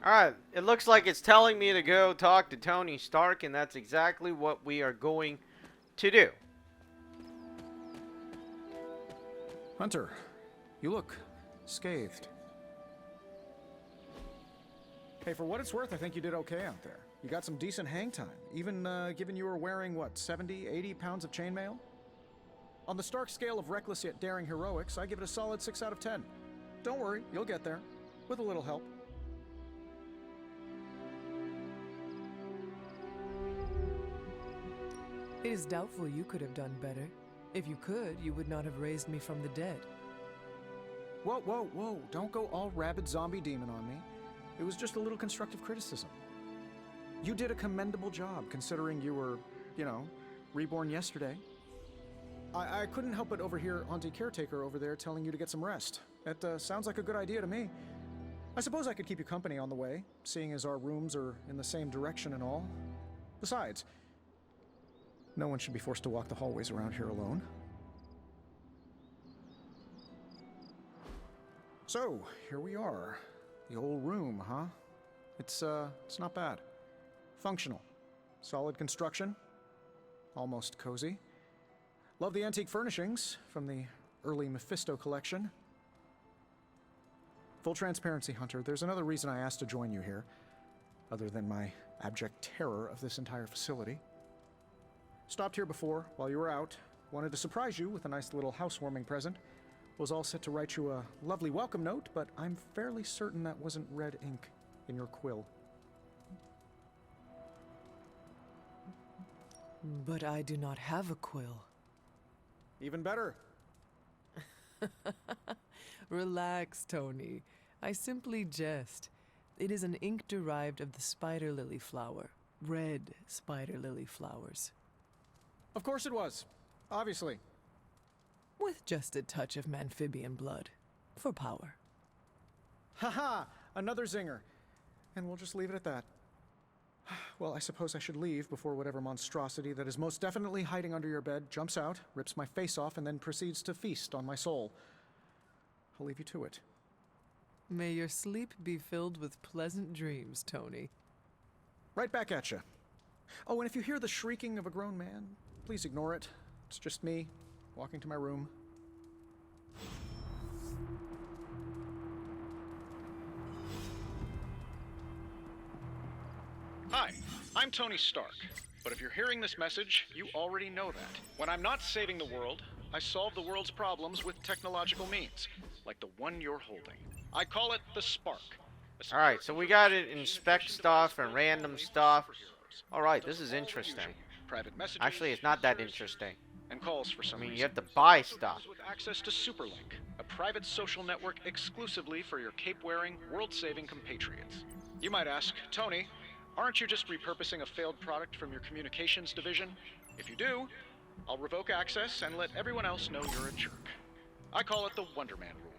Alright, it looks like it's telling me to go talk to Tony Stark, and that's exactly what we are going to do. Hunter, you look scathed. Hey, for what it's worth, I think you did okay out there. You got some decent hang time, even given you were wearing, what, 70, 80 pounds of chainmail? On the Stark scale of reckless yet daring heroics, I give it a solid 6 out of 10. Don't worry, you'll get there, with a little help. It is doubtful you could have done better. If you could, you would not have raised me from the dead. Whoa, whoa, whoa, don't go all rabid zombie demon on me. It was just a little constructive criticism. You did a commendable job, considering you were, you know, reborn yesterday. I couldn't help but overhear Auntie Caretaker over there telling you to get some rest. That sounds like a good idea to me. I suppose I could keep you company on the way, seeing as our rooms are in the same direction and all. Besides, no one should be forced to walk the hallways around here alone. So, here we are. The old room, huh? It's not bad. Functional. Solid construction. Almost cozy. Love the antique furnishings from the early Mephisto collection. Full transparency, Hunter, there's another reason I asked to join you here, other than my abject terror of this entire facility. Stopped here before, while you were out. Wanted to surprise you with a nice little housewarming present. Was all set to write you a lovely welcome note, but I'm fairly certain that wasn't red ink in your quill. But I do not have a quill. Even better. Relax, Tony. I simply jest. It is an ink derived of the spider lily flower. Red spider lily flowers. Of course it was. Obviously. With just a touch of amphibian blood. For power. Haha! Another zinger. And we'll just leave it at that. Well, I suppose I should leave before whatever monstrosity that is most definitely hiding under your bed jumps out, rips my face off, and then proceeds to feast on my soul. I'll leave you to it. May your sleep be filled with pleasant dreams, Tony. Right back at you. Oh, and if you hear the shrieking of a grown man, please ignore it. It's just me, walking to my room. Hi, I'm Tony Stark. But if you're hearing this message, you already know that. When I'm not saving the world, I solve the world's problems with technological means, like the one you're holding. I call it the Spark. Alright, so we gotta inspect stuff and random stuff. Alright, this is interesting. Private messages, Actually, it's not that interesting. and calls for I some mean, reason. you have to buy stuff. With access to Superlink, a private social network exclusively for your cape-wearing, world-saving compatriots. You might ask, Tony, aren't you just repurposing a failed product from your communications division? If you do, I'll revoke access and let everyone else know you're a jerk. I call it the Wonder Man rule.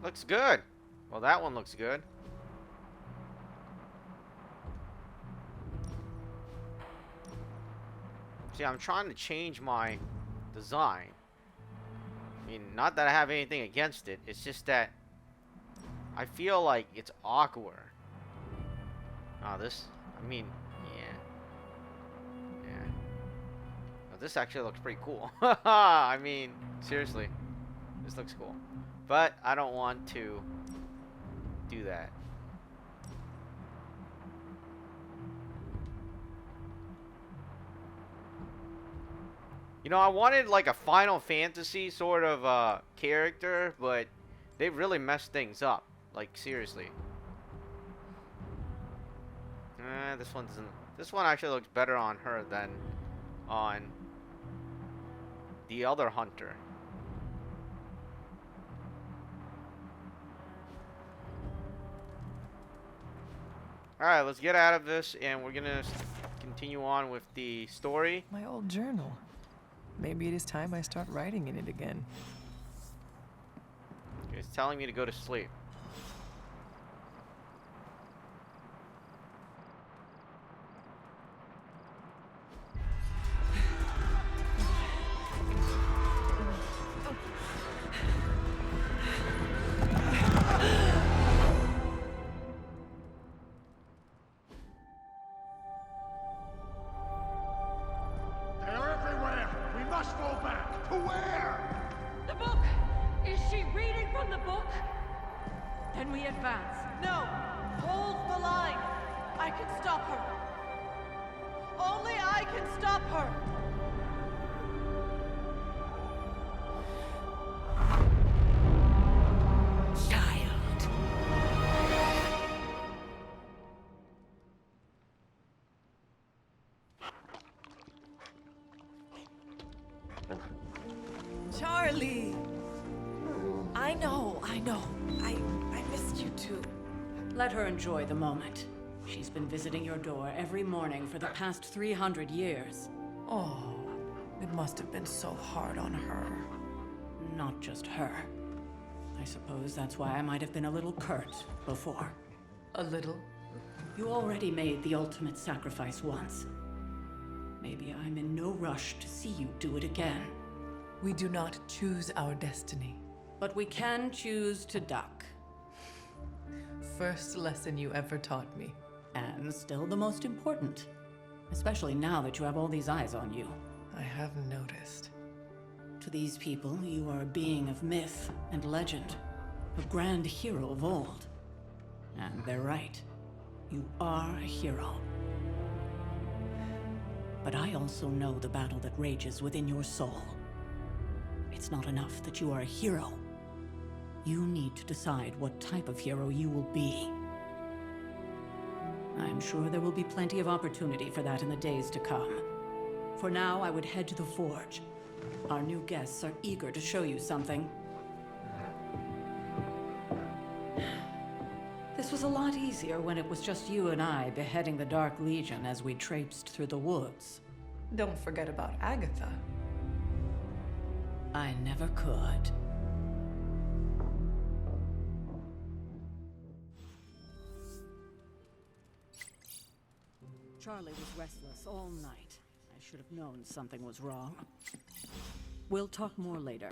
Looks good. Well, that one looks good. See, I'm trying to change my design. I mean, not that I have anything against it. It's just that I feel like it's awkward. Oh, this... I mean, yeah. Yeah. Well, this actually looks pretty cool. I mean, seriously. This looks cool. But I don't want to do that. You know, I wanted like a Final Fantasy sort of character, but they really messed things up. Like, seriously. This one doesn't... This one actually looks better on her than on the other hunter. Alright, let's get out of this, and we're gonna continue on with the story. My old journal. Maybe it is time I start writing in it again. It's telling me to go to sleep. Can we advance? No! Hold the line! I can stop her! Only I can stop her! Child. Charlie! I know. I missed you too. Let her enjoy the moment. She's been visiting your door every morning for the past 300 years. Oh, it must have been so hard on her. Not just her. I suppose that's why I might have been a little curt before. A little? You already made the ultimate sacrifice once. Maybe I'm in no rush to see you do it again. We do not choose our destiny. But we can choose to duck. First lesson you ever taught me. And still the most important. Especially now that you have all these eyes on you. I have noticed. To these people, you are a being of myth and legend. A grand hero of old. And they're right. You are a hero. But I also know the battle that rages within your soul. It's not enough that you are a hero. You need to decide what type of hero you will be. I'm sure there will be plenty of opportunity for that in the days to come. For now, I would head to the forge. Our new guests are eager to show you something. This was a lot easier when it was just you and I beheading the Dark Legion as we traipsed through the woods. Don't forget about Agatha. I never could. Charlie was restless all night. I should have known something was wrong. We'll talk more later.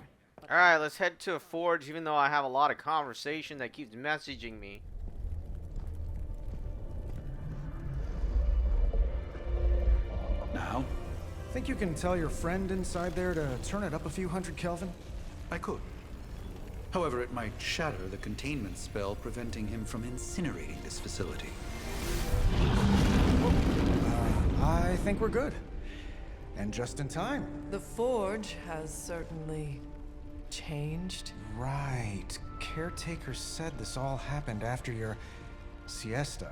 Alright, let's head to a forge, even though I have a lot of conversation that keeps messaging me. Now? Think you can tell your friend inside there to turn it up a few hundred Kelvin? I could. However, it might shatter the containment spell preventing him from incinerating this facility. I think we're good. And just in time. The forge has certainly changed. Right. Caretaker said this all happened after your siesta.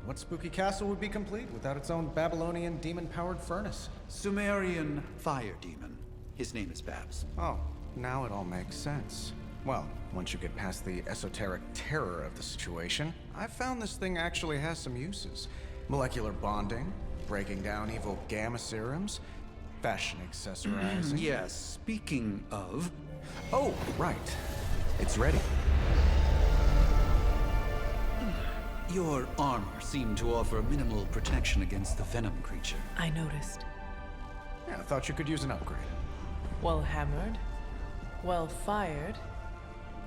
What spooky castle would be complete without its own Babylonian demon-powered furnace? Sumerian fire demon. His name is Babs. Oh, now it all makes sense. Well, once you get past the esoteric terror of the situation, I've found this thing actually has some uses. Molecular bonding, breaking down evil gamma serums, fashion accessorizing. Yes, speaking of... Oh, right. It's ready. Your armor seemed to offer minimal protection against the venom creature. I noticed. Yeah, I thought you could use an upgrade. Well hammered. Well fired.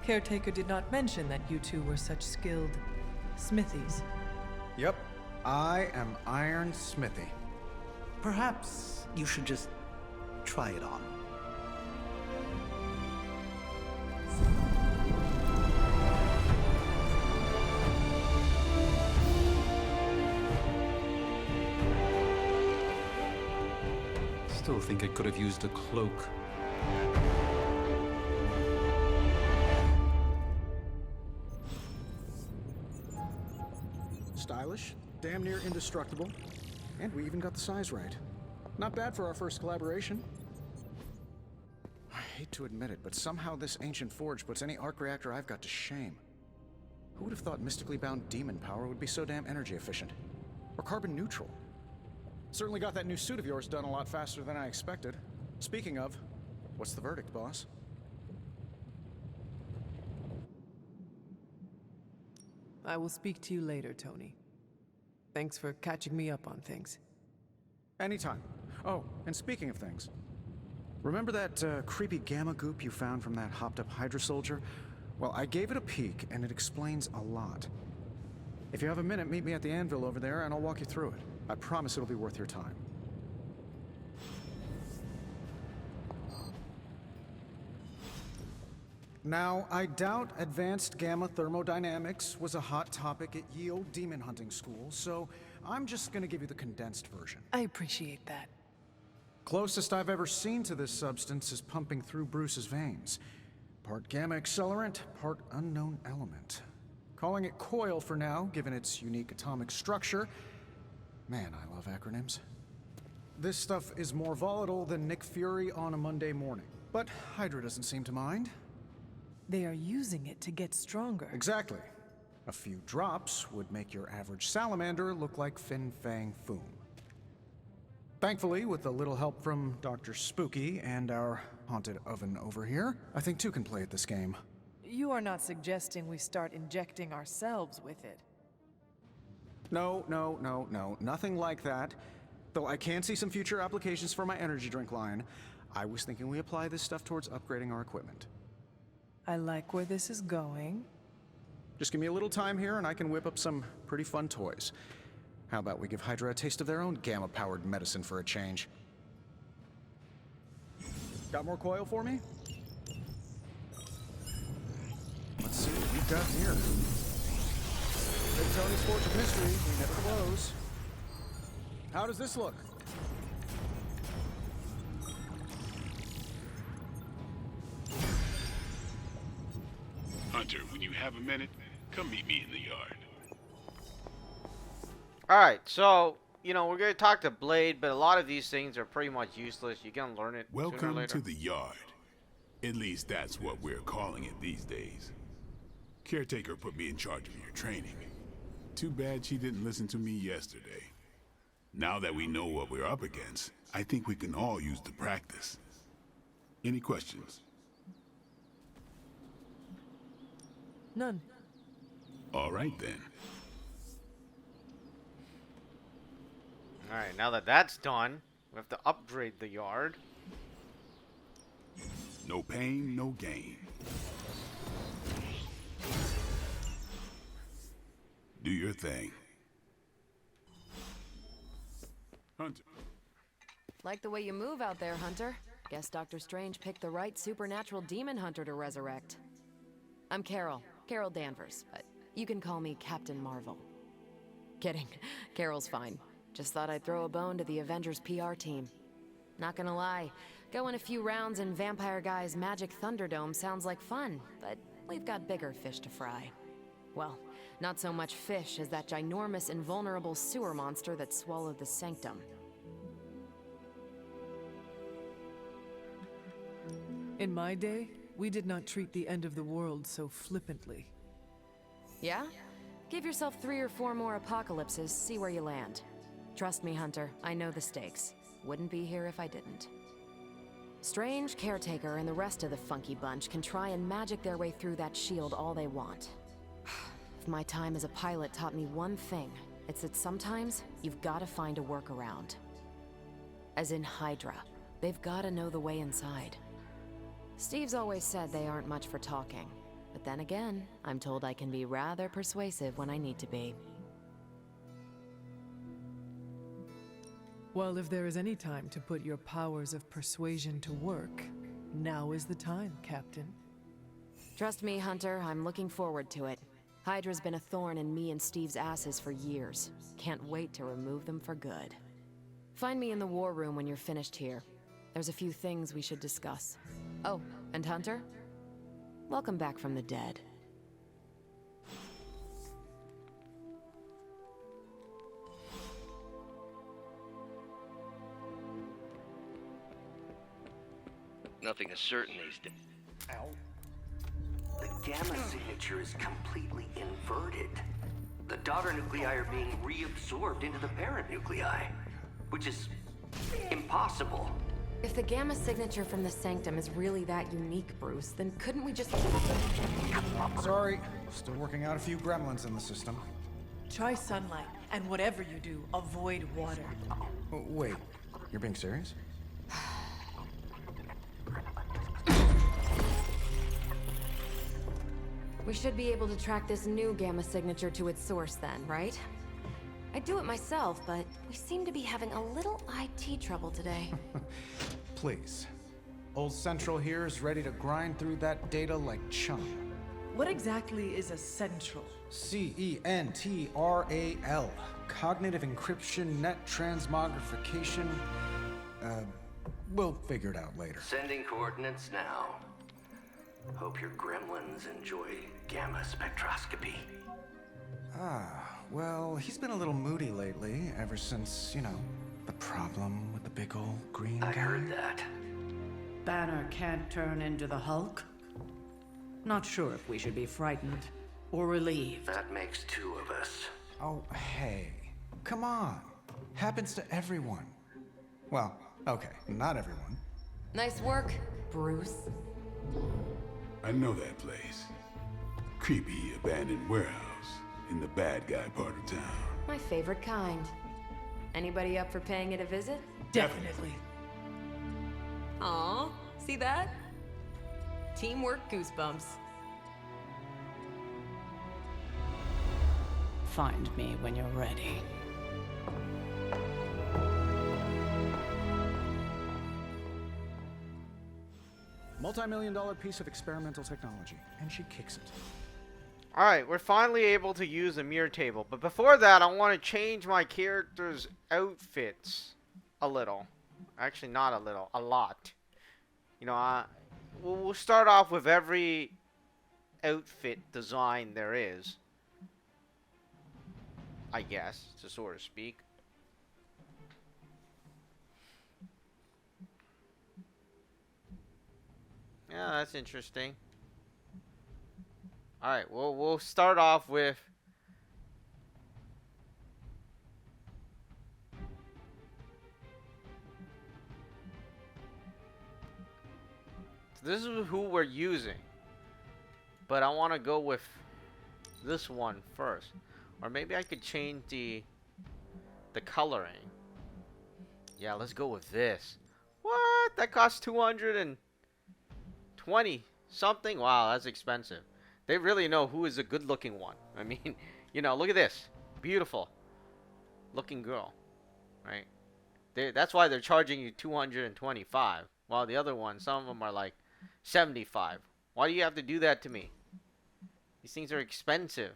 Caretaker did not mention that you two were such skilled smithies. Yep. I am Iron Smithy. Perhaps you should just try it on. Still think I could have used a cloak. Stylish, damn near indestructible, and we even got the size right. Not bad for our first collaboration. I hate to admit it, but somehow this ancient forge puts any arc reactor I've got to shame. Who would have thought mystically bound demon power would be so damn energy efficient? Or carbon neutral? Certainly got that new suit of yours done a lot faster than I expected. Speaking of, what's the verdict, boss? I will speak to you later, Tony. Thanks for catching me up on things. Anytime. Oh, and speaking of things, remember that creepy gamma goop you found from that hopped-up Hydra soldier? Well, I gave it a peek, and it explains a lot. If you have a minute, meet me at the anvil over there, and I'll walk you through it. I promise it'll be worth your time. Now, I doubt advanced gamma thermodynamics was a hot topic at ye old demon hunting school, so I'm just gonna give you the condensed version. I appreciate that. Closest I've ever seen to this substance is pumping through Bruce's veins. Part gamma accelerant, part unknown element. Calling it coil for now, given its unique atomic structure. Man, I love acronyms. This stuff is more volatile than Nick Fury on a Monday morning. But Hydra doesn't seem to mind. They are using it to get stronger. Exactly. A few drops would make your average salamander look like Fin Fang Foom. Thankfully, with a little help from Dr. Spooky and our haunted oven over here, I think two can play at this game. You are not suggesting we start injecting ourselves with it. No, nothing like that. Though I can see some future applications for my energy drink line. I was thinking we apply this stuff towards upgrading our equipment. I like where this is going. Just give me a little time here and I can whip up some pretty fun toys. How about we give Hydra a taste of their own gamma-powered medicine for a change? Got more coil for me? Let's see what we've got here. Big Tony's Forge of Mystery, we never close. How does this look? Hunter, when you have a minute, come meet me in the yard. Alright, so, you know, we're going to talk to Blade, but a lot of these things are pretty much useless. You're going to learn it sooner or Welcome later. to the yard. At least that's what we're calling it these days. Caretaker put me in charge of your training. Too bad she didn't listen to me yesterday. Now that we know what we're up against, I think we can all use the practice. Any questions? None. All right then. Alright, now that that's done, we have to upgrade the yard. No pain, no gain. Do your thing. Hunter. Like the way you move out there, Hunter. Guess Dr. Strange picked the right supernatural demon hunter to resurrect. I'm Carol Danvers, but you can call me Captain Marvel. Kidding, Carol's fine. Just thought I'd throw a bone to the Avengers PR team. Not gonna lie, going a few rounds in Vampire Guy's Magic Thunderdome sounds like fun, but we've got bigger fish to fry. Well, not so much fish as that ginormous invulnerable sewer monster that swallowed the Sanctum. In my day, we did not treat the end of the world so flippantly. Yeah? Give yourself 3 or 4 more apocalypses, see where you land. Trust me, Hunter, I know the stakes. Wouldn't be here if I didn't. Strange, Caretaker, and the rest of the funky bunch can try and magic their way through that shield all they want. If my time as a pilot taught me one thing, it's that sometimes you've got to find a workaround. As in Hydra, they've got to know the way inside. Steve's always said they aren't much for talking, but then again, I'm told I can be rather persuasive when I need to be. Well, if there is any time to put your powers of persuasion to work, now is the time, Captain. Trust me, Hunter, I'm looking forward to it. Hydra's been a thorn in me and Steve's asses for years. Can't wait to remove them for good. Find me in the war room when you're finished here. There's a few things we should discuss. Oh, and Hunter? Welcome back from the dead. Nothing is certain these days. Ow. The gamma signature is completely inverted. The daughter nuclei are being reabsorbed into the parent nuclei, which is impossible. If the gamma signature from the Sanctum is really that unique, Bruce, then couldn't we just... Sorry, still working out a few gremlins in the system. Try sunlight, and whatever you do, avoid water. Oh, wait, you're being serious? We should be able to track this new gamma signature to its source then, right? I'd do it myself, but we seem to be having a little IT trouble today. Please. Old Central here is ready to grind through that data like chum. What exactly is a central? CENTRAL. Cognitive encryption, net transmogrification. We'll figure it out later. Sending coordinates now. Hope your gremlins enjoy gamma spectroscopy. Well, he's been a little moody lately, ever since, the problem with the big old green guy. I heard that. Banner can't turn into the Hulk? Not sure if we should be frightened or relieved. That makes two of us. Oh, hey. Come on. Happens to everyone. Well, okay, not everyone. Nice work, Bruce. I know that place. Creepy abandoned warehouse in the bad guy part of town. My favorite kind. Anybody up for paying it a visit? Definitely. Aw, see that? Teamwork goosebumps. Find me when you're ready. Multi-million-dollar piece of experimental technology, and she kicks it. Alright, we're finally able to use a mirror table. But before that, I want to change my character's outfits a little. Actually, not a little. A lot. We'll start off with every outfit design there is. I guess, to sort of speak. Yeah, that's interesting. Alright, we'll start off with so this is who we're using. But I want to go with this one first. Or maybe I could change the coloring. Yeah, let's go with this. What? That costs 220 something? Wow, that's expensive. They really know who is a good looking one. I mean, look at this. Beautiful looking girl. Right? That's why they're charging you 225. While the other ones, some of them are like 75. Why do you have to do that to me? These things are expensive.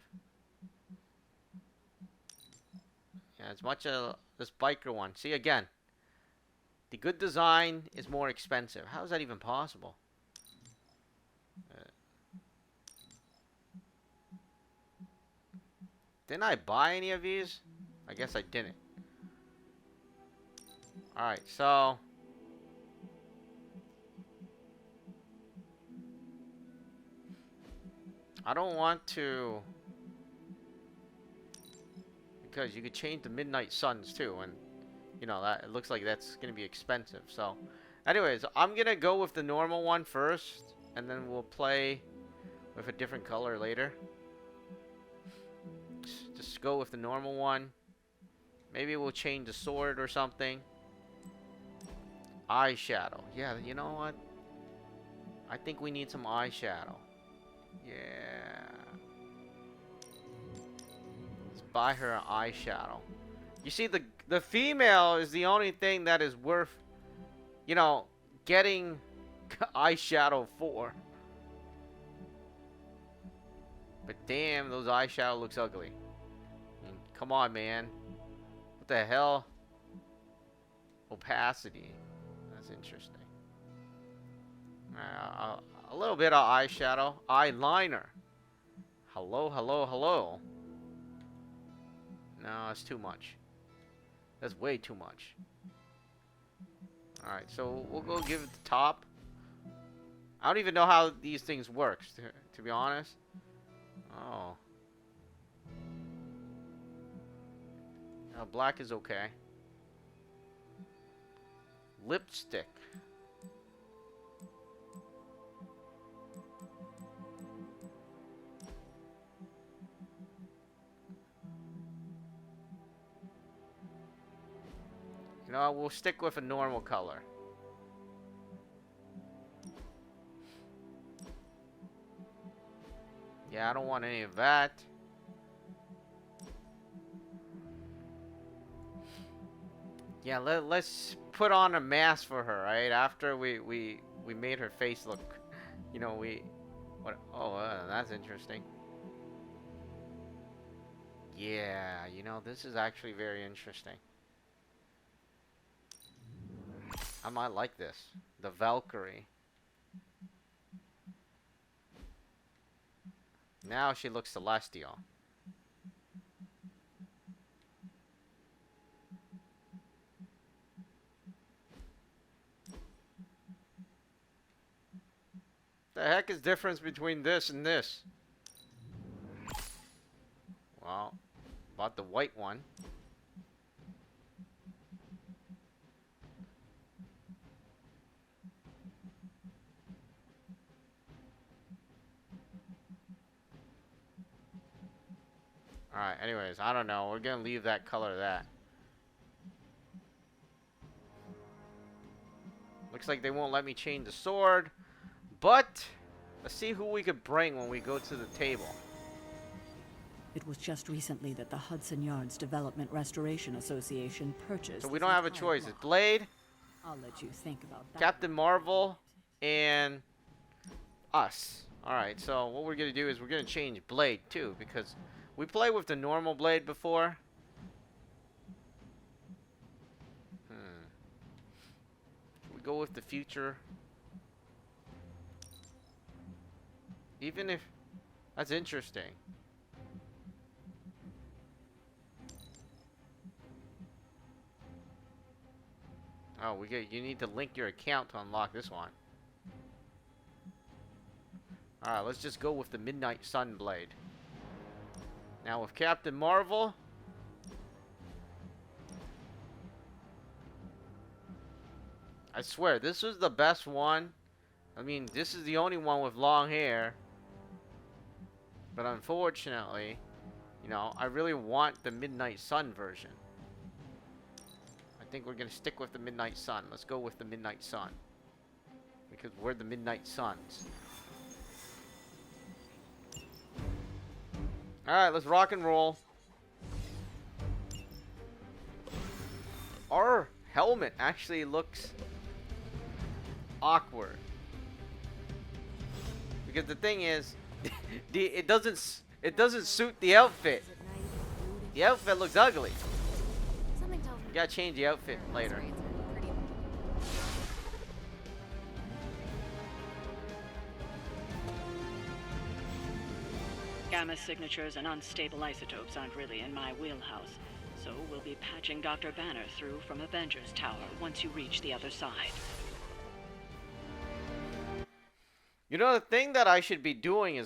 Yeah, as much as this biker one. See, again, the good design is more expensive. How is that even possible? Didn't I buy any of these? I guess I didn't. Alright, so I don't want to, because you could change the midnight suns too, and that it looks like that's gonna be expensive. So anyways, I'm gonna go with the normal one first, and then we'll play with a different color later. Just go with the normal one. Maybe we'll change the sword or something. Eyeshadow. Yeah, you know what? I think we need some eyeshadow. Yeah. Let's buy her an eyeshadow. You see, the female is the only thing that is worth, getting eyeshadow for. But damn, those eyeshadow looks ugly. I mean, come on, man. What the hell? Opacity. That's interesting. A little bit of eyeshadow. Eyeliner. Hello, hello, hello. No, that's too much. That's way too much. Alright, so we'll go give it the top. I don't even know how these things work, to be honest. Oh. Black is okay. Lipstick. We'll stick with a normal color. Yeah, I don't want any of that. Yeah, let's put on a mask for her, right? After we we made her face look, you know, what? Oh, that's interesting. Yeah, you know, this is actually very interesting. I might like this. The Valkyrie. Now she looks celestial. The heck is the difference between this and this? Well, bought the white one. Alright, anyways, I don't know. We're gonna leave that color that. Looks like they won't let me change the sword. But, let's see who we could bring when we go to the table. It was just recently that the Hudson Yards Development Restoration Association purchased. So we don't have a choice. It's Blade, I'll let you think about that. Captain Marvel, and us. Alright, so what we're gonna do is we're gonna change Blade too, because we played with the normal Blade before. Should we go with the future? Even if... That's interesting. Oh, you need to link your account to unlock this one. Alright, let's just go with the Midnight Sun Blade. Now with Captain Marvel, I swear, this was the best one. I mean, this is the only one with long hair. But unfortunately, you know, I really want the Midnight Sun version. I think we're going to stick with the Midnight Sun. Let's go with the Midnight Sun. Because we're the Midnight Suns. Alright, let's rock and roll. Our helmet actually looks awkward. Because the thing is, it doesn't suit the outfit. The outfit looks ugly. Something tells me You gotta change the outfit later. Gamma signatures and unstable isotopes aren't really in my wheelhouse, so we'll be patching Dr. Banner through from Avengers Tower once you reach the other side. You know, the thing that I should be doing is